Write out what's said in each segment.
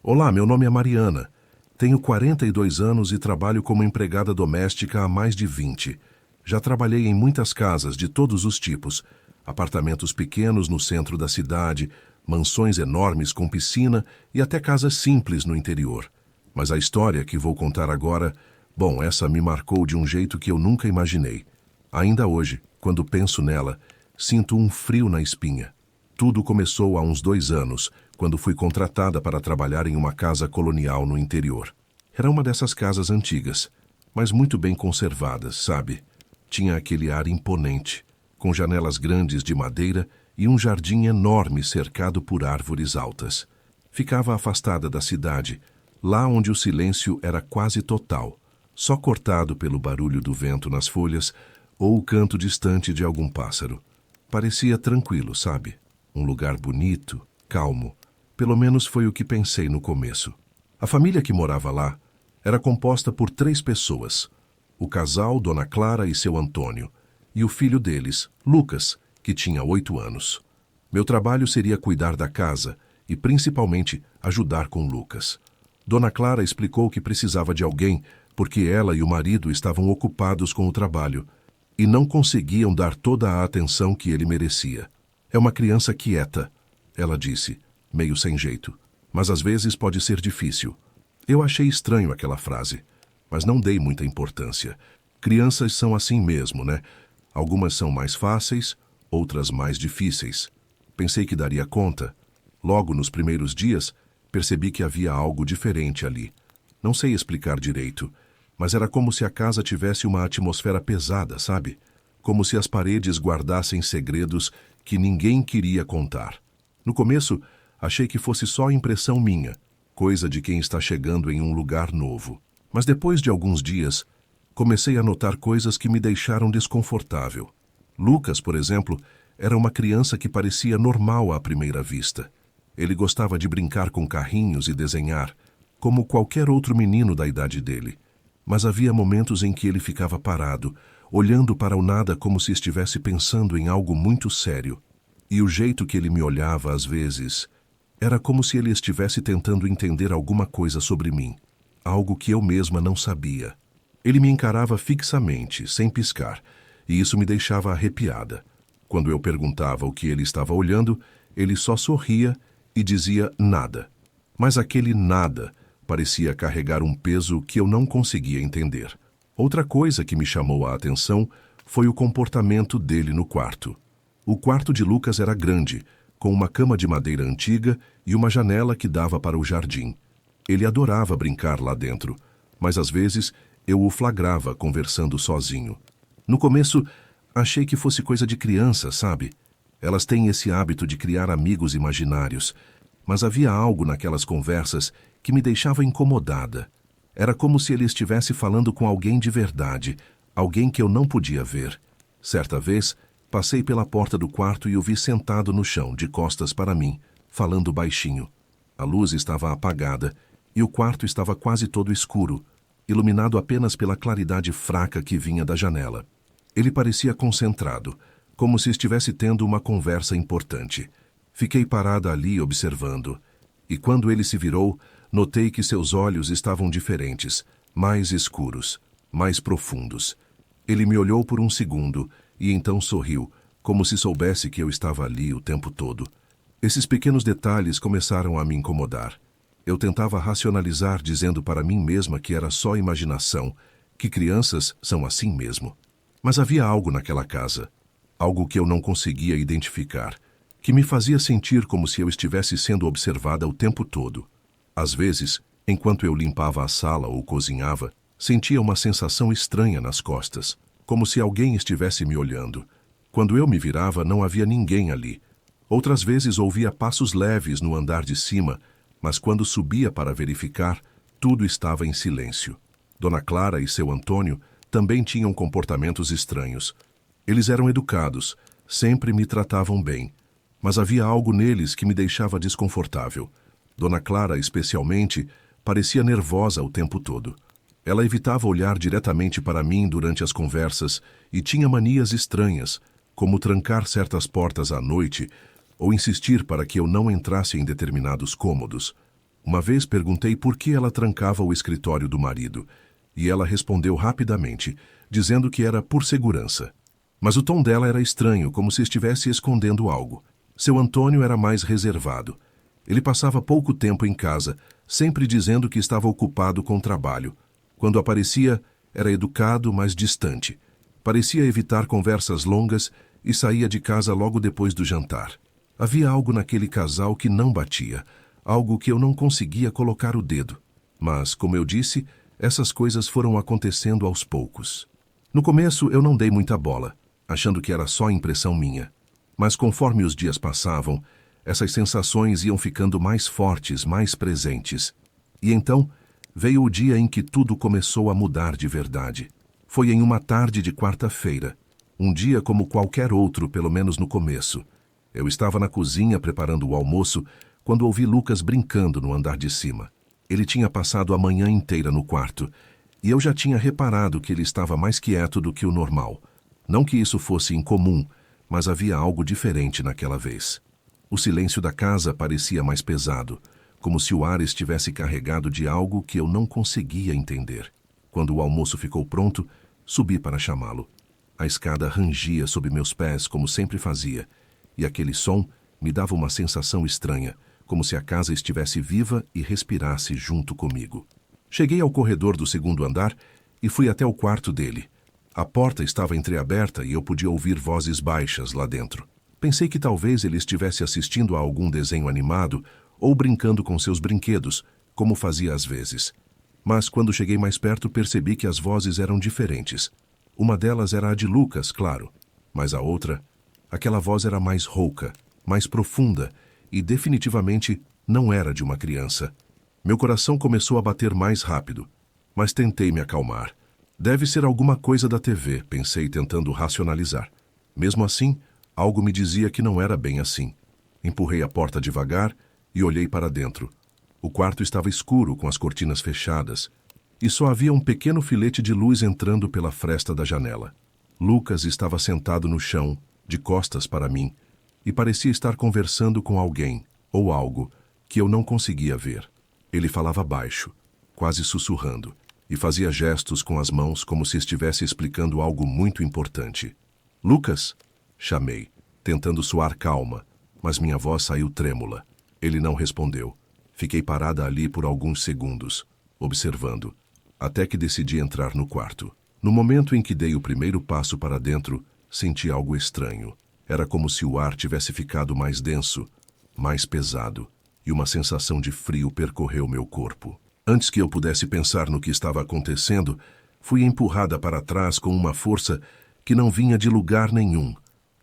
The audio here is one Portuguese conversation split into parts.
Olá, meu nome é Mariana. Tenho 42 anos e trabalho como empregada doméstica há mais de 20. Já trabalhei em muitas casas de todos os tipos, apartamentos pequenos no centro da cidade, mansões enormes com piscina e até casas simples no interior. Mas a história que vou contar agora, bom, essa me marcou de um jeito que eu nunca imaginei. Ainda hoje, quando penso nela, sinto um frio na espinha. Tudo começou há uns 2 anos, quando fui contratada para trabalhar em uma casa colonial no interior. Era uma dessas casas antigas, mas muito bem conservadas, sabe? Tinha aquele ar imponente, com janelas grandes de madeira e um jardim enorme cercado por árvores altas. Ficava afastada da cidade, lá onde o silêncio era quase total, só cortado pelo barulho do vento nas folhas ou o canto distante de algum pássaro. Parecia tranquilo, sabe? Um lugar bonito, calmo. Pelo menos foi o que pensei no começo. A família que morava lá era composta por 3 pessoas. O casal, Dona Clara e seu Antônio, e o filho deles, Lucas, que tinha 8 anos. Meu trabalho seria cuidar da casa e, principalmente, ajudar com Lucas. Dona Clara explicou que precisava de alguém porque ela e o marido estavam ocupados com o trabalho e não conseguiam dar toda a atenção que ele merecia. É uma criança quieta, ela disse, meio sem jeito, mas às vezes pode ser difícil. Eu achei estranho aquela frase, mas não dei muita importância. Crianças são assim mesmo, né? Algumas são mais fáceis, outras mais difíceis. Pensei que daria conta. Logo nos primeiros dias, percebi que havia algo diferente ali. Não sei explicar direito, mas era como se a casa tivesse uma atmosfera pesada, sabe? Como se as paredes guardassem segredos que ninguém queria contar. No começo, achei que fosse só impressão minha, coisa de quem está chegando em um lugar novo. Mas depois de alguns dias, comecei a notar coisas que me deixaram desconfortável. Lucas, por exemplo, era uma criança que parecia normal à primeira vista. Ele gostava de brincar com carrinhos e desenhar, como qualquer outro menino da idade dele. Mas havia momentos em que ele ficava parado, olhando para o nada como se estivesse pensando em algo muito sério. E o jeito que ele me olhava às vezes era como se ele estivesse tentando entender alguma coisa sobre mim, algo que eu mesma não sabia. Ele me encarava fixamente, sem piscar, e isso me deixava arrepiada. Quando eu perguntava o que ele estava olhando, ele só sorria e dizia nada. Mas aquele nada parecia carregar um peso que eu não conseguia entender. Outra coisa que me chamou a atenção foi o comportamento dele no quarto. O quarto de Lucas era grande, com uma cama de madeira antiga e uma janela que dava para o jardim. Ele adorava brincar lá dentro, mas às vezes eu o flagrava conversando sozinho. No começo, achei que fosse coisa de criança, sabe? Elas têm esse hábito de criar amigos imaginários, mas havia algo naquelas conversas que me deixava incomodada. Era como se ele estivesse falando com alguém de verdade, alguém que eu não podia ver. Certa vez, passei pela porta do quarto e o vi sentado no chão, de costas para mim, falando baixinho. A luz estava apagada e o quarto estava quase todo escuro, iluminado apenas pela claridade fraca que vinha da janela. Ele parecia concentrado, como se estivesse tendo uma conversa importante. Fiquei parada ali observando, e quando ele se virou, notei que seus olhos estavam diferentes, mais escuros, mais profundos. Ele me olhou por um segundo e então sorriu, como se soubesse que eu estava ali o tempo todo. Esses pequenos detalhes começaram a me incomodar. Eu tentava racionalizar dizendo para mim mesma que era só imaginação, que crianças são assim mesmo. Mas havia algo naquela casa, algo que eu não conseguia identificar, que me fazia sentir como se eu estivesse sendo observada o tempo todo. Às vezes, enquanto eu limpava a sala ou cozinhava, sentia uma sensação estranha nas costas, como se alguém estivesse me olhando. Quando eu me virava, não havia ninguém ali. Outras vezes ouvia passos leves no andar de cima, mas quando subia para verificar, tudo estava em silêncio. Dona Clara e seu Antônio também tinham comportamentos estranhos. Eles eram educados, sempre me tratavam bem, mas havia algo neles que me deixava desconfortável. Dona Clara, especialmente, parecia nervosa o tempo todo. Ela evitava olhar diretamente para mim durante as conversas e tinha manias estranhas, como trancar certas portas à noite ou insistir para que eu não entrasse em determinados cômodos. Uma vez perguntei por que ela trancava o escritório do marido, e ela respondeu rapidamente, dizendo que era por segurança. Mas o tom dela era estranho, como se estivesse escondendo algo. Seu Antônio era mais reservado. Ele passava pouco tempo em casa, sempre dizendo que estava ocupado com trabalho. Quando aparecia, era educado, mas distante. Parecia evitar conversas longas e saía de casa logo depois do jantar. Havia algo naquele casal que não batia, algo que eu não conseguia colocar o dedo. Mas, como eu disse, essas coisas foram acontecendo aos poucos. No começo, eu não dei muita bola, achando que era só impressão minha. Mas conforme os dias passavam, essas sensações iam ficando mais fortes, mais presentes. E então, veio o dia em que tudo começou a mudar de verdade. Foi em uma tarde de quarta-feira, um dia como qualquer outro, pelo menos no começo. Eu estava na cozinha preparando o almoço quando ouvi Lucas brincando no andar de cima. Ele tinha passado a manhã inteira no quarto, e eu já tinha reparado que ele estava mais quieto do que o normal. Não que isso fosse incomum, mas havia algo diferente naquela vez. O silêncio da casa parecia mais pesado, como se o ar estivesse carregado de algo que eu não conseguia entender. Quando o almoço ficou pronto, subi para chamá-lo. A escada rangia sob meus pés, como sempre fazia, e aquele som me dava uma sensação estranha, como se a casa estivesse viva e respirasse junto comigo. Cheguei ao corredor do segundo andar e fui até o quarto dele. A porta estava entreaberta e eu podia ouvir vozes baixas lá dentro. Pensei que talvez ele estivesse assistindo a algum desenho animado ou brincando com seus brinquedos, como fazia às vezes. Mas quando cheguei mais perto percebi que as vozes eram diferentes. Uma delas era a de Lucas, claro, mas a outra, aquela voz era mais rouca, mais profunda e definitivamente não era de uma criança. Meu coração começou a bater mais rápido, mas tentei me acalmar. Deve ser alguma coisa da TV, pensei tentando racionalizar. Mesmo assim, algo me dizia que não era bem assim. Empurrei a porta devagar e olhei para dentro. O quarto estava escuro, com as cortinas fechadas, e só havia um pequeno filete de luz entrando pela fresta da janela. Lucas estava sentado no chão, de costas para mim, e parecia estar conversando com alguém, ou algo, que eu não conseguia ver. Ele falava baixo, quase sussurrando, e fazia gestos com as mãos como se estivesse explicando algo muito importante. «Lucas!» chamei, tentando soar calma, mas minha voz saiu trêmula. Ele não respondeu. Fiquei parada ali por alguns segundos, observando, até que decidi entrar no quarto. No momento em que dei o primeiro passo para dentro, senti algo estranho. Era como se o ar tivesse ficado mais denso, mais pesado, e uma sensação de frio percorreu meu corpo. Antes que eu pudesse pensar no que estava acontecendo, fui empurrada para trás com uma força que não vinha de lugar nenhum.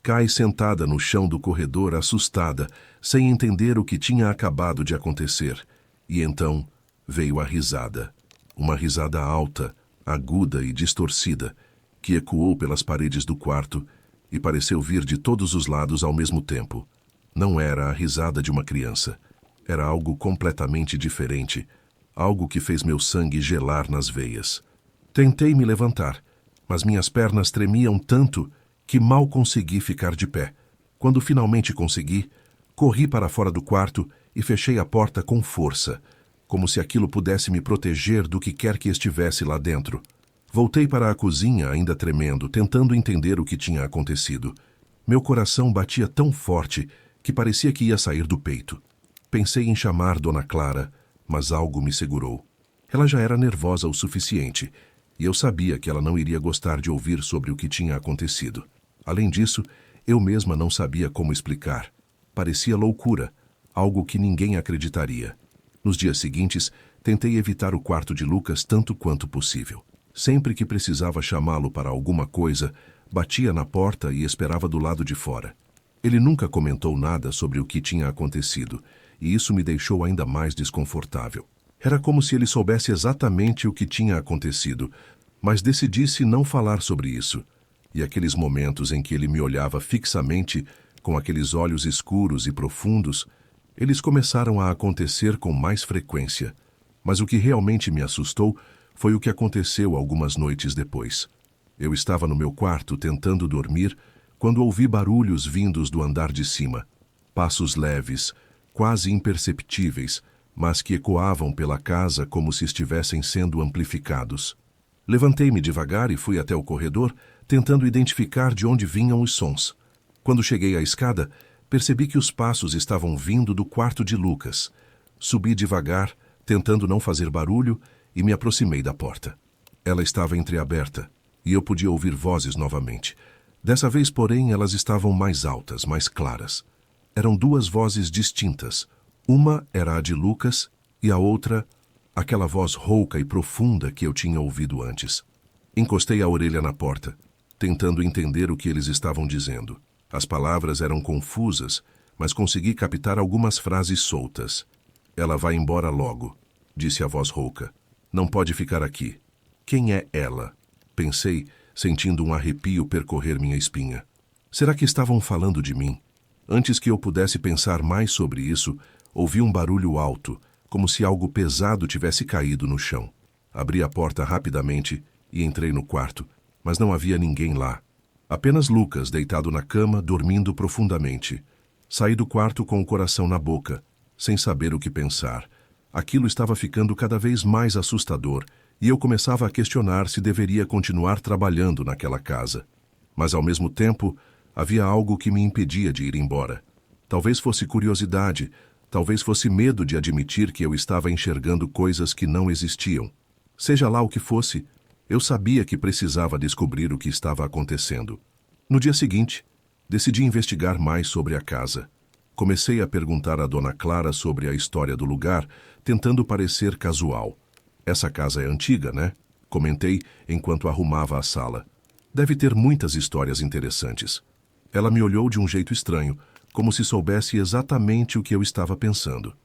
Caí sentada no chão do corredor, assustada, sem entender o que tinha acabado de acontecer. E então veio a risada. Uma risada alta, aguda e distorcida, que ecoou pelas paredes do quarto e pareceu vir de todos os lados ao mesmo tempo. Não era a risada de uma criança. Era algo completamente diferente, algo que fez meu sangue gelar nas veias. Tentei me levantar, mas minhas pernas tremiam tanto que mal consegui ficar de pé. Quando finalmente consegui, corri para fora do quarto e fechei a porta com força, como se aquilo pudesse me proteger do que quer que estivesse lá dentro. Voltei para a cozinha, ainda tremendo, tentando entender o que tinha acontecido. Meu coração batia tão forte que parecia que ia sair do peito. Pensei em chamar Dona Clara, mas algo me segurou. Ela já era nervosa o suficiente, e eu sabia que ela não iria gostar de ouvir sobre o que tinha acontecido. Além disso, eu mesma não sabia como explicar. Parecia loucura, algo que ninguém acreditaria. Nos dias seguintes, tentei evitar o quarto de Lucas tanto quanto possível. Sempre que precisava chamá-lo para alguma coisa, batia na porta e esperava do lado de fora. Ele nunca comentou nada sobre o que tinha acontecido, e isso me deixou ainda mais desconfortável. Era como se ele soubesse exatamente o que tinha acontecido, mas decidisse não falar sobre isso. E aqueles momentos em que ele me olhava fixamente, com aqueles olhos escuros e profundos, eles começaram a acontecer com mais frequência. Mas o que realmente me assustou foi o que aconteceu algumas noites depois. Eu estava no meu quarto tentando dormir quando ouvi barulhos vindos do andar de cima. Passos leves, quase imperceptíveis, mas que ecoavam pela casa como se estivessem sendo amplificados. Levantei-me devagar e fui até o corredor, tentando identificar de onde vinham os sons. Quando cheguei à escada, percebi que os passos estavam vindo do quarto de Lucas. Subi devagar, tentando não fazer barulho, e me aproximei da porta. Ela estava entreaberta, e eu podia ouvir vozes novamente. Dessa vez, porém, elas estavam mais altas, mais claras. Eram duas vozes distintas. Uma era a de Lucas e a outra, aquela voz rouca e profunda que eu tinha ouvido antes. Encostei a orelha na porta, tentando entender o que eles estavam dizendo. As palavras eram confusas, mas consegui captar algumas frases soltas. Ela vai embora logo, disse a voz rouca. Não pode ficar aqui. Quem é ela? Pensei, sentindo um arrepio percorrer minha espinha. Será que estavam falando de mim? Antes que eu pudesse pensar mais sobre isso, ouvi um barulho alto, como se algo pesado tivesse caído no chão. Abri a porta rapidamente e entrei no quarto, mas não havia ninguém lá. Apenas Lucas deitado na cama, dormindo profundamente. Saí do quarto com o coração na boca, sem saber o que pensar. Aquilo estava ficando cada vez mais assustador e eu começava a questionar se deveria continuar trabalhando naquela casa. Mas, ao mesmo tempo, havia algo que me impedia de ir embora. Talvez fosse curiosidade, talvez fosse medo de admitir que eu estava enxergando coisas que não existiam. Seja lá o que fosse, eu sabia que precisava descobrir o que estava acontecendo. No dia seguinte, decidi investigar mais sobre a casa. Comecei a perguntar a Dona Clara sobre a história do lugar, tentando parecer casual. Essa casa é antiga, né? Comentei enquanto arrumava a sala. Deve ter muitas histórias interessantes. Ela me olhou de um jeito estranho, como se soubesse exatamente o que eu estava pensando.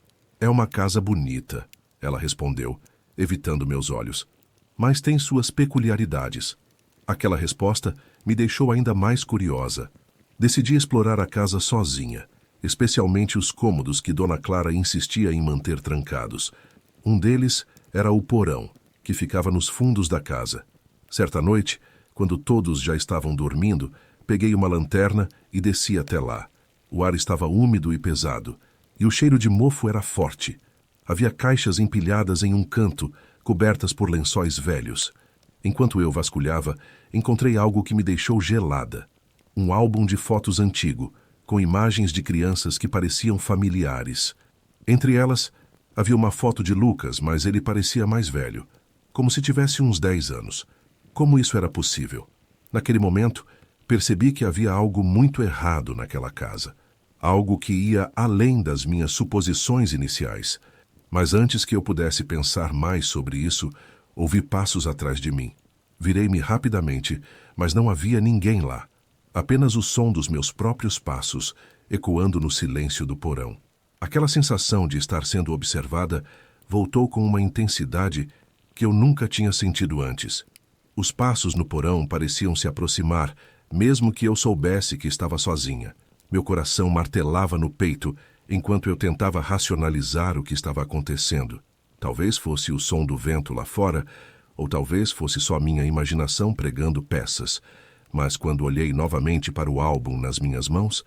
É uma casa bonita, ela respondeu, evitando meus olhos. Mas tem suas peculiaridades. Aquela resposta me deixou ainda mais curiosa. Decidi explorar a casa sozinha, especialmente os cômodos que Dona Clara insistia em manter trancados. Um deles era o porão, que ficava nos fundos da casa. Certa noite, quando todos já estavam dormindo, peguei uma lanterna e desci até lá. O ar estava úmido e pesado, e o cheiro de mofo era forte. Havia caixas empilhadas em um canto, cobertas por lençóis velhos. Enquanto eu vasculhava, encontrei algo que me deixou gelada. Um álbum de fotos antigo, com imagens de crianças que pareciam familiares. Entre elas, havia uma foto de Lucas, mas ele parecia mais velho, como se tivesse uns 10 anos. Como isso era possível? Naquele momento, percebi que havia algo muito errado naquela casa. Algo que ia além das minhas suposições iniciais. Mas antes que eu pudesse pensar mais sobre isso, ouvi passos atrás de mim. Virei-me rapidamente, mas não havia ninguém lá. Apenas o som dos meus próprios passos, ecoando no silêncio do porão. Aquela sensação de estar sendo observada voltou com uma intensidade que eu nunca tinha sentido antes. Os passos no porão pareciam se aproximar, mesmo que eu soubesse que estava sozinha. Meu coração martelava no peito enquanto eu tentava racionalizar o que estava acontecendo. Talvez fosse o som do vento lá fora, ou talvez fosse só minha imaginação pregando peças. Mas quando olhei novamente para o álbum nas minhas mãos,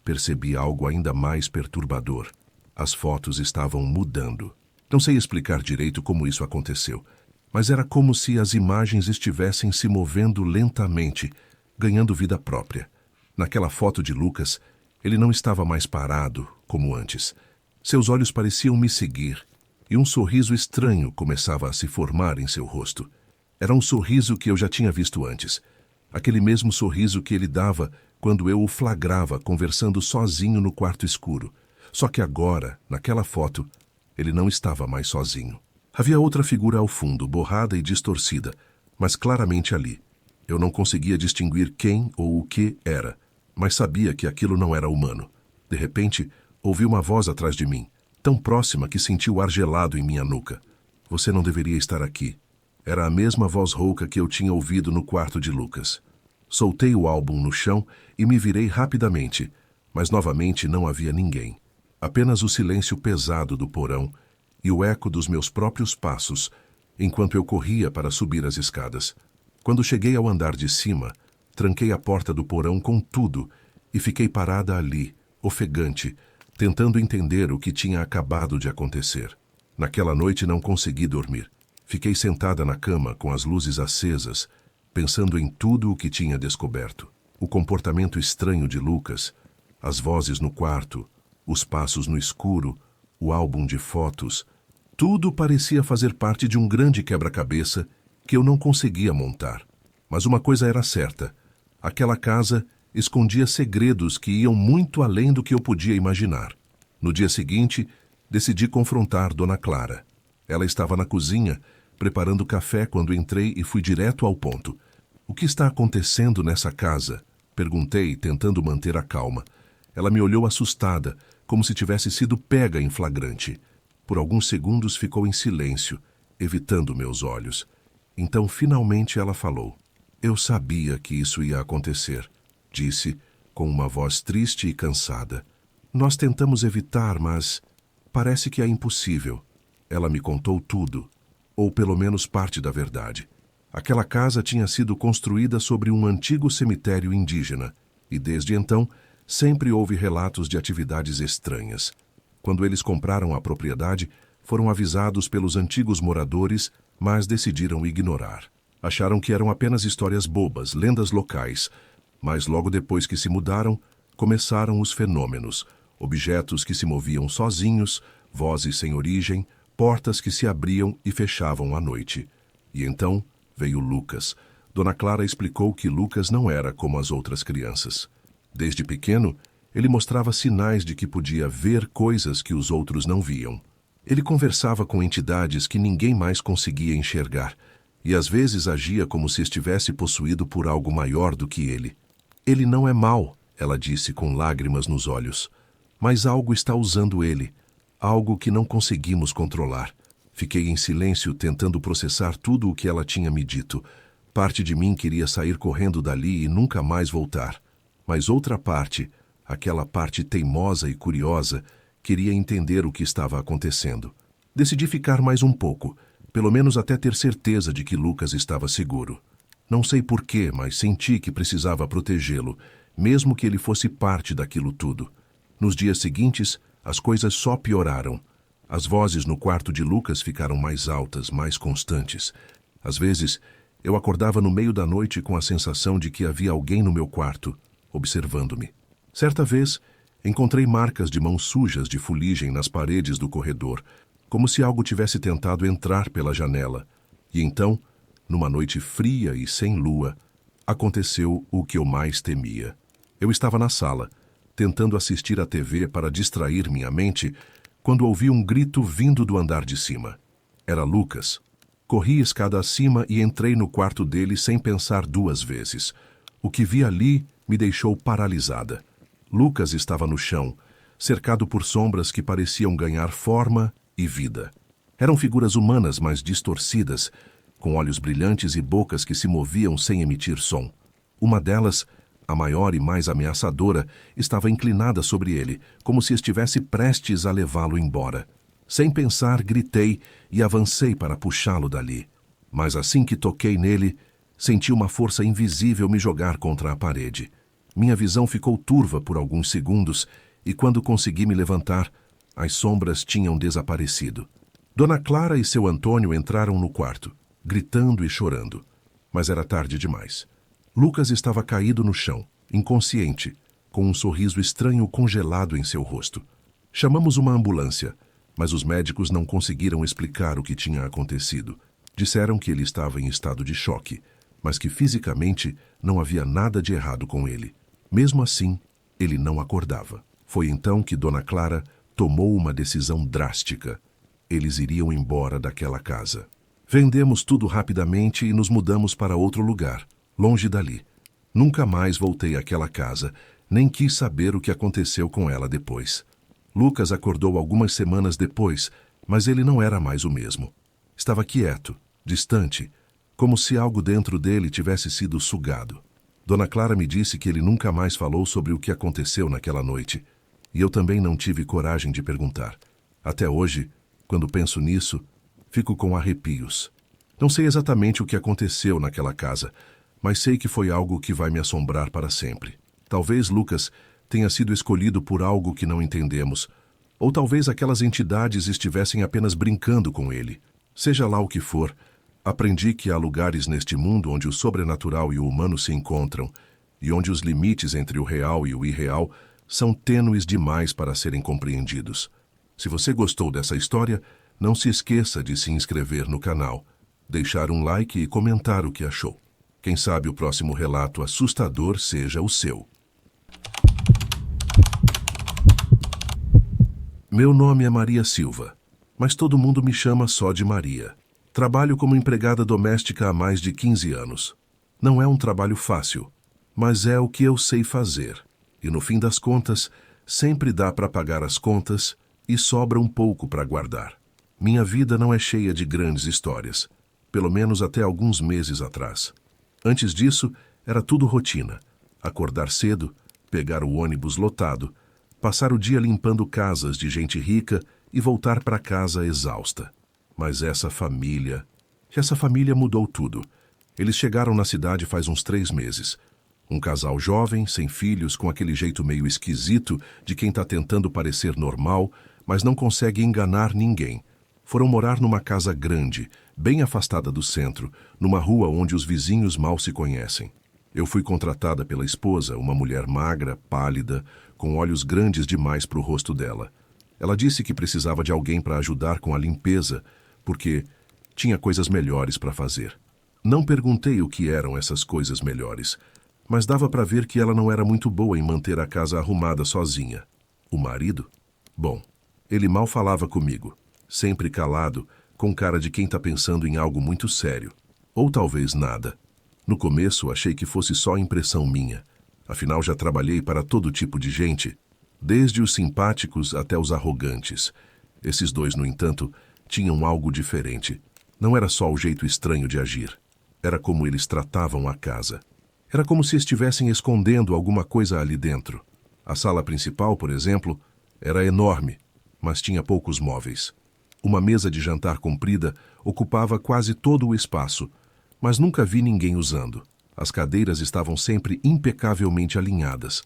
percebi algo ainda mais perturbador. As fotos estavam mudando. Não sei explicar direito como isso aconteceu, mas era como se as imagens estivessem se movendo lentamente, ganhando vida própria. Naquela foto de Lucas, ele não estava mais parado, como antes. Seus olhos pareciam me seguir, e um sorriso estranho começava a se formar em seu rosto. Era um sorriso que eu já tinha visto antes. Aquele mesmo sorriso que ele dava quando eu o flagrava conversando sozinho no quarto escuro. Só que agora, naquela foto, ele não estava mais sozinho. Havia outra figura ao fundo, borrada e distorcida, mas claramente ali. Eu não conseguia distinguir quem ou o que era, mas sabia que aquilo não era humano. De repente, ouvi uma voz atrás de mim, tão próxima que senti o ar gelado em minha nuca. Você não deveria estar aqui. Era a mesma voz rouca que eu tinha ouvido no quarto de Lucas. Soltei o álbum no chão e me virei rapidamente, mas novamente não havia ninguém. Apenas o silêncio pesado do porão e o eco dos meus próprios passos, enquanto eu corria para subir as escadas. Quando cheguei ao andar de cima, tranquei a porta do porão com tudo e fiquei parada ali, ofegante, tentando entender o que tinha acabado de acontecer. Naquela noite não consegui dormir. Fiquei sentada na cama com as luzes acesas, pensando em tudo o que tinha descoberto. O comportamento estranho de Lucas, as vozes no quarto, os passos no escuro, o álbum de fotos. Tudo parecia fazer parte de um grande quebra-cabeça que eu não conseguia montar. Mas uma coisa era certa: aquela casa escondia segredos que iam muito além do que eu podia imaginar. No dia seguinte, decidi confrontar Dona Clara. Ela estava na cozinha, preparando café quando entrei e fui direto ao ponto. "O que está acontecendo nessa casa?" Perguntei, tentando manter a calma. Ela me olhou assustada, como se tivesse sido pega em flagrante. Por alguns segundos ficou em silêncio, evitando meus olhos. Então, finalmente, ela falou. "Eu sabia que isso ia acontecer", disse, com uma voz triste e cansada. "Nós tentamos evitar, mas parece que é impossível." Ela me contou tudo, ou pelo menos parte da verdade. Aquela casa tinha sido construída sobre um antigo cemitério indígena, e desde então sempre houve relatos de atividades estranhas. Quando eles compraram a propriedade, foram avisados pelos antigos moradores, mas decidiram ignorar. Acharam que eram apenas histórias bobas, lendas locais, mas logo depois que se mudaram, começaram os fenômenos: objetos que se moviam sozinhos, vozes sem origem, portas que se abriam e fechavam à noite. E então veio Lucas. Dona Clara explicou que Lucas não era como as outras crianças. Desde pequeno, ele mostrava sinais de que podia ver coisas que os outros não viam. Ele conversava com entidades que ninguém mais conseguia enxergar, e às vezes agia como se estivesse possuído por algo maior do que ele. "Ele não é mau", ela disse com lágrimas nos olhos, "mas algo está usando ele, algo que não conseguimos controlar." Fiquei em silêncio, tentando processar tudo o que ela tinha me dito. Parte de mim queria sair correndo dali e nunca mais voltar. Mas outra parte, aquela parte teimosa e curiosa, queria entender o que estava acontecendo. Decidi ficar mais um pouco, pelo menos até ter certeza de que Lucas estava seguro. Não sei porquê, mas senti que precisava protegê-lo, mesmo que ele fosse parte daquilo tudo. Nos dias seguintes, as coisas só pioraram. As vozes no quarto de Lucas ficaram mais altas, mais constantes. Às vezes, eu acordava no meio da noite com a sensação de que havia alguém no meu quarto, observando-me. Certa vez, encontrei marcas de mãos sujas de fuligem nas paredes do corredor, como se algo tivesse tentado entrar pela janela. E então, numa noite fria e sem lua, aconteceu o que eu mais temia. Eu estava na sala, tentando assistir à TV para distrair minha mente, quando ouvi um grito vindo do andar de cima. Era Lucas. Corri escada acima e entrei no quarto dele sem pensar duas vezes. O que vi ali me deixou paralisada. Lucas estava no chão, cercado por sombras que pareciam ganhar forma e vida. Eram figuras humanas, mas distorcidas, com olhos brilhantes e bocas que se moviam sem emitir som. Uma delas, a maior e mais ameaçadora, estava inclinada sobre ele, como se estivesse prestes a levá-lo embora. Sem pensar, gritei e avancei para puxá-lo dali. Mas assim que toquei nele, senti uma força invisível me jogar contra a parede. Minha visão ficou turva por alguns segundos e quando consegui me levantar, as sombras tinham desaparecido. Dona Clara e seu Antônio entraram no quarto, gritando e chorando. Mas era tarde demais. Lucas estava caído no chão, inconsciente, com um sorriso estranho congelado em seu rosto. Chamamos uma ambulância, mas os médicos não conseguiram explicar o que tinha acontecido. Disseram que ele estava em estado de choque, mas que fisicamente não havia nada de errado com ele. Mesmo assim, ele não acordava. Foi então que Dona Clara tomou uma decisão drástica. Eles iriam embora daquela casa. Vendemos tudo rapidamente e nos mudamos para outro lugar, longe dali. Nunca mais voltei àquela casa, nem quis saber o que aconteceu com ela depois. Lucas acordou algumas semanas depois, mas ele não era mais o mesmo. Estava quieto, distante, como se algo dentro dele tivesse sido sugado. Dona Clara me disse que ele nunca mais falou sobre o que aconteceu naquela noite, e eu também não tive coragem de perguntar. Até hoje, quando penso nisso, fico com arrepios. Não sei exatamente o que aconteceu naquela casa, mas sei que foi algo que vai me assombrar para sempre. Talvez Lucas tenha sido escolhido por algo que não entendemos, Ou talvez aquelas entidades estivessem apenas brincando com ele. Seja lá o que for, aprendi que há lugares neste mundo onde o sobrenatural e o humano se encontram e onde os limites entre o real e o irreal são tênues demais para serem compreendidos. Se você gostou dessa história, não se esqueça de se inscrever no canal, deixar um like e comentar o que achou. Quem sabe o próximo relato assustador seja o seu. Meu nome é Maria Silva, mas todo mundo me chama só de Maria. Trabalho como empregada doméstica há mais de 15 anos. Não é um trabalho fácil, mas é o que eu sei fazer. E no fim das contas, sempre dá para pagar as contas e sobra um pouco para guardar. Minha vida não é cheia de grandes histórias, pelo menos até alguns meses atrás. Antes disso, era tudo rotina. Acordar cedo, pegar o ônibus lotado, passar o dia limpando casas de gente rica e voltar para casa exausta. Mas essa família mudou tudo. Eles chegaram na cidade faz uns 3 meses. Um casal jovem, sem filhos, com aquele jeito meio esquisito de quem está tentando parecer normal, mas não consegue enganar ninguém. Foram morar numa casa grande, bem afastada do centro, numa rua onde os vizinhos mal se conhecem. Eu fui contratada pela esposa, uma mulher magra, pálida, com olhos grandes demais para o rosto dela. Ela disse que precisava de alguém para ajudar com a limpeza, porque tinha coisas melhores para fazer. Não perguntei o que eram essas coisas melhores, mas dava para ver que ela não era muito boa em manter a casa arrumada sozinha. O marido? Bom, ele mal falava comigo, sempre calado, com cara de quem está pensando em algo muito sério. Ou talvez nada. No começo, achei que fosse só impressão minha. Afinal, já trabalhei para todo tipo de gente, desde os simpáticos até os arrogantes. Esses dois, no entanto, tinham algo diferente. Não era só o jeito estranho de agir. Era como eles tratavam a casa. Era como se estivessem escondendo alguma coisa ali dentro. A sala principal, por exemplo, era enorme, mas tinha poucos móveis. Uma mesa de jantar comprida ocupava quase todo o espaço, mas nunca vi ninguém usando. As cadeiras estavam sempre impecavelmente alinhadas,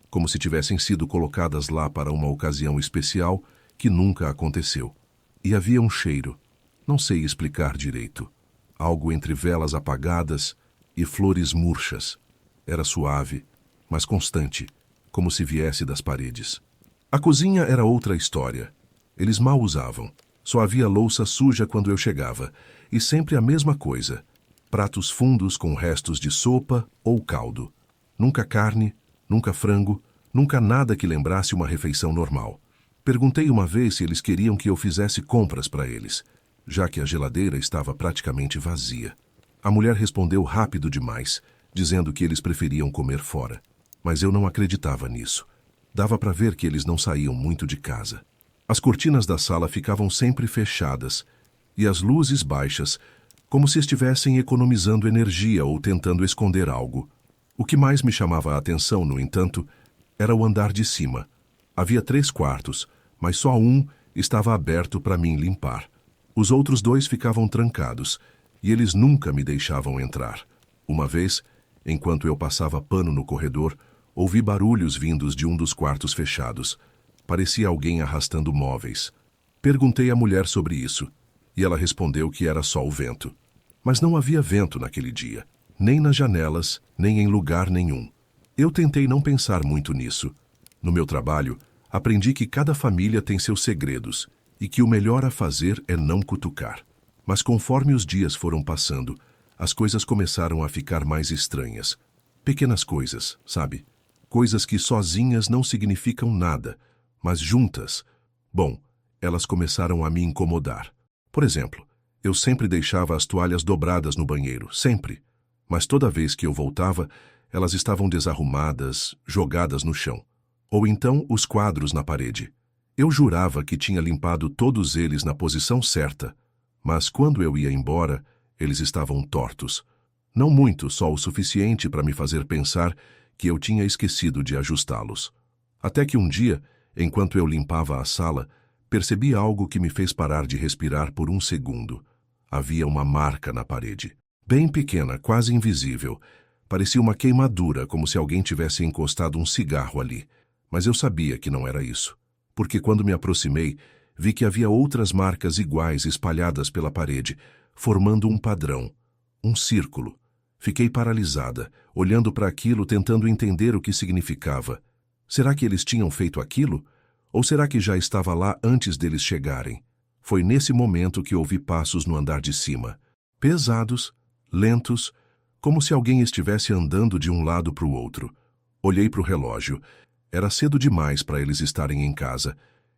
como se tivessem sido colocadas lá para uma ocasião especial que nunca aconteceu. E havia um cheiro, não sei explicar direito, algo entre velas apagadas e flores murchas. Era suave, mas constante, como se viesse das paredes. A cozinha era outra história. Eles mal usavam. Só havia louça suja quando eu chegava, e sempre a mesma coisa. Pratos fundos com restos de sopa ou caldo. Nunca carne, nunca frango, nunca nada que lembrasse uma refeição normal. Perguntei uma vez se eles queriam que eu fizesse compras para eles, já que a geladeira estava praticamente vazia. A mulher respondeu rápido demais, dizendo que eles preferiam comer fora. Mas eu não acreditava nisso. Dava para ver que eles não saíam muito de casa. As cortinas da sala ficavam sempre fechadas, e as luzes baixas, como se estivessem economizando energia ou tentando esconder algo. O que mais me chamava a atenção, no entanto, era o andar de cima. Havia 3 quartos, mas só um estava aberto para mim limpar. Os outros 2 ficavam trancados, e eles nunca me deixavam entrar. Uma vez, enquanto eu passava pano no corredor, ouvi barulhos vindos de um dos quartos fechados. Parecia alguém arrastando móveis. Perguntei à mulher sobre isso, e ela respondeu que era só o vento. Mas não havia vento naquele dia, nem nas janelas, nem em lugar nenhum. Eu tentei não pensar muito nisso. No meu trabalho, aprendi que cada família tem seus segredos, e que o melhor a fazer é não cutucar. Mas conforme os dias foram passando, as coisas começaram a ficar mais estranhas. Pequenas coisas, sabe? Coisas que sozinhas não significam nada, mas juntas, bom, elas começaram a me incomodar. Por exemplo, eu sempre deixava as toalhas dobradas no banheiro, sempre. Mas toda vez que eu voltava, elas estavam desarrumadas, jogadas no chão. Ou então os quadros na parede. Eu jurava que tinha limpado todos eles na posição certa, mas quando eu ia embora, eles estavam tortos. Não muito, só o suficiente para me fazer pensar que eu tinha esquecido de ajustá-los. Até que um dia, enquanto eu limpava a sala, percebi algo que me fez parar de respirar por um segundo. Havia uma marca na parede. Bem pequena, quase invisível. Parecia uma queimadura, como se alguém tivesse encostado um cigarro ali. Mas eu sabia que não era isso. porque quando me aproximei, vi que havia outras marcas iguais espalhadas pela parede, formando um padrão, um círculo. Fiquei paralisada, olhando para aquilo, tentando entender o que significava. Será que eles tinham feito aquilo? Ou será que já estava lá antes deles chegarem? Foi nesse momento que ouvi passos no andar de cima. Pesados, lentos, como se alguém estivesse andando de um lado para o outro. Olhei para o relógio. Era cedo demais para eles estarem em casa.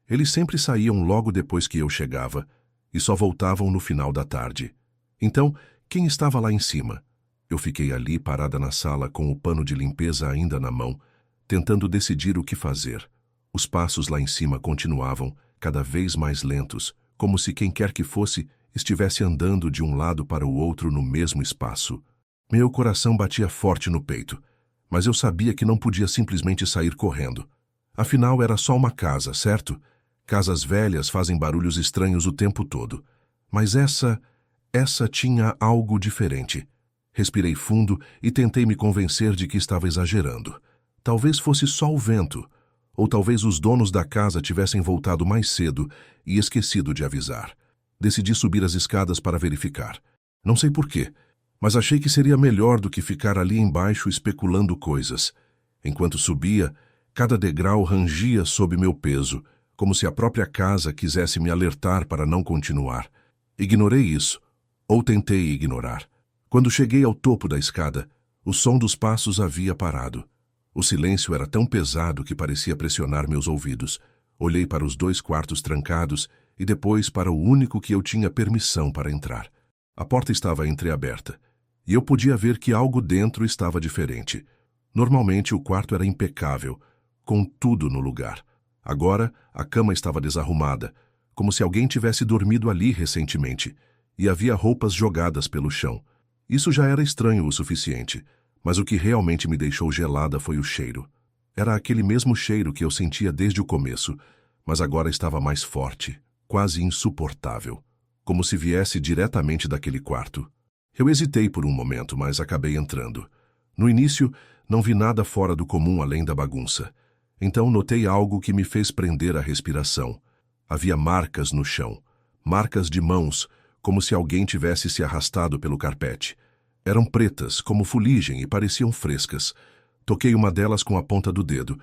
Eles sempre saíam logo depois que eu chegava e só voltavam no final da tarde. Então, quem estava lá em cima? Eu fiquei ali parada na sala com o pano de limpeza ainda na mão, tentando decidir o que fazer. Os passos lá em cima continuavam, cada vez mais lentos, como se quem quer que fosse estivesse andando de um lado para o outro no mesmo espaço. Meu coração batia forte no peito, mas eu sabia que não podia simplesmente sair correndo. Afinal, era só uma casa, certo? Casas velhas fazem barulhos estranhos o tempo todo. Mas essa tinha algo diferente. Respirei fundo e tentei me convencer de que estava exagerando. Talvez fosse só o vento, ou talvez os donos da casa tivessem voltado mais cedo e esquecido de avisar. Decidi subir as escadas para verificar. Não sei porquê, mas achei que seria melhor do que ficar ali embaixo especulando coisas. Enquanto subia, cada degrau rangia sob meu peso, como se a própria casa quisesse me alertar para não continuar. Ignorei isso, ou tentei ignorar. Quando cheguei ao topo da escada, o som dos passos havia parado. O silêncio era tão pesado que parecia pressionar meus ouvidos. Olhei para os 2 quartos trancados e depois para o único que eu tinha permissão para entrar. A porta estava entreaberta, e eu podia ver que algo dentro estava diferente. Normalmente o quarto era impecável, com tudo no lugar. Agora, a cama estava desarrumada, como se alguém tivesse dormido ali recentemente, e havia roupas jogadas pelo chão. Isso já era estranho o suficiente, mas o que realmente me deixou gelada foi o cheiro. Era aquele mesmo cheiro que eu sentia desde o começo, mas agora estava mais forte, quase insuportável, como se viesse diretamente daquele quarto. Eu hesitei por um momento, mas acabei entrando. No início, não vi nada fora do comum além da bagunça. Então notei algo que me fez prender a respiração. Havia marcas no chão, marcas de mãos, como se alguém tivesse se arrastado pelo carpete. Eram pretas, como fuligem, e pareciam frescas. Toquei uma delas com a ponta do dedo,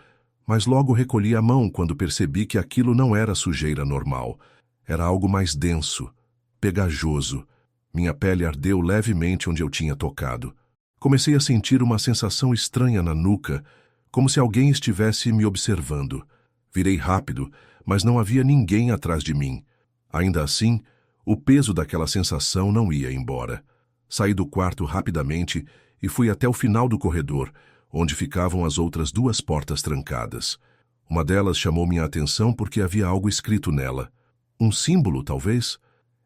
mas logo recolhi a mão quando percebi que aquilo não era sujeira normal. Era algo mais denso, pegajoso. Minha pele ardeu levemente onde eu tinha tocado. Comecei a sentir uma sensação estranha na nuca, como se alguém estivesse me observando. Virei rápido, mas não havia ninguém atrás de mim. Ainda assim, o peso daquela sensação não ia embora. Saí do quarto rapidamente e fui até o final do corredor, onde ficavam as outras 2 portas trancadas. Uma delas chamou minha atenção porque havia algo escrito nela. Um símbolo, talvez?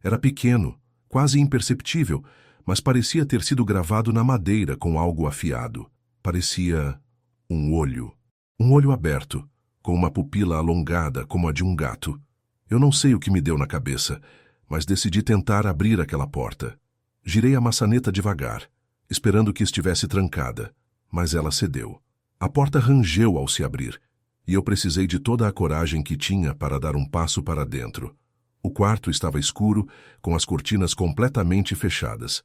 Era pequeno, quase imperceptível, mas parecia ter sido gravado na madeira com algo afiado. Parecia um olho. Um olho aberto, com uma pupila alongada como a de um gato. Eu não sei o que me deu na cabeça, mas decidi tentar abrir aquela porta. Girei a maçaneta devagar, esperando que estivesse trancada, mas ela cedeu. A porta rangeu ao se abrir, e eu precisei de toda a coragem que tinha para dar um passo para dentro. O quarto estava escuro, com as cortinas completamente fechadas.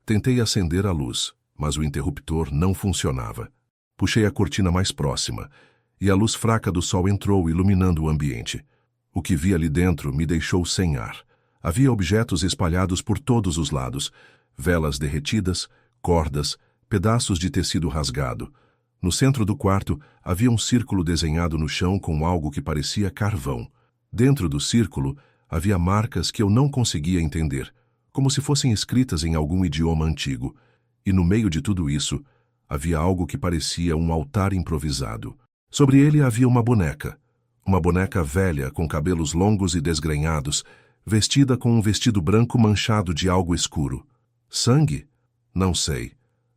Tentei acender a luz, mas o interruptor não funcionava. Puxei a cortina mais próxima, e a luz fraca do sol entrou, iluminando o ambiente. O que vi ali dentro me deixou sem ar. Havia objetos espalhados por todos os lados, velas derretidas, cordas, pedaços de tecido rasgado. No centro do quarto havia um círculo desenhado no chão com algo que parecia carvão. Dentro do círculo havia marcas que eu não conseguia entender, como se fossem escritas em algum idioma antigo. E no meio de tudo isso, havia algo que parecia um altar improvisado. Sobre ele havia uma boneca velha com cabelos longos e desgrenhados, vestida com um vestido branco manchado de algo escuro. Sangue? Não sei.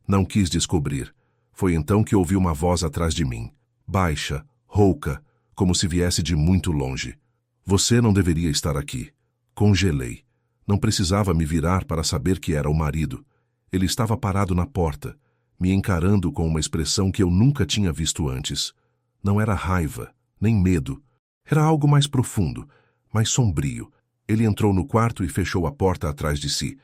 Não quis descobrir. Foi então que ouvi uma voz atrás de mim, baixa, rouca, como se viesse de muito longe. Você não deveria estar aqui. Congelei. Não precisava me virar para saber que era o marido. Ele estava parado na porta, me encarando com uma expressão que eu nunca tinha visto antes. Não era raiva, nem medo. Era algo mais profundo, mais sombrio. Ele entrou no quarto e fechou a porta atrás de si.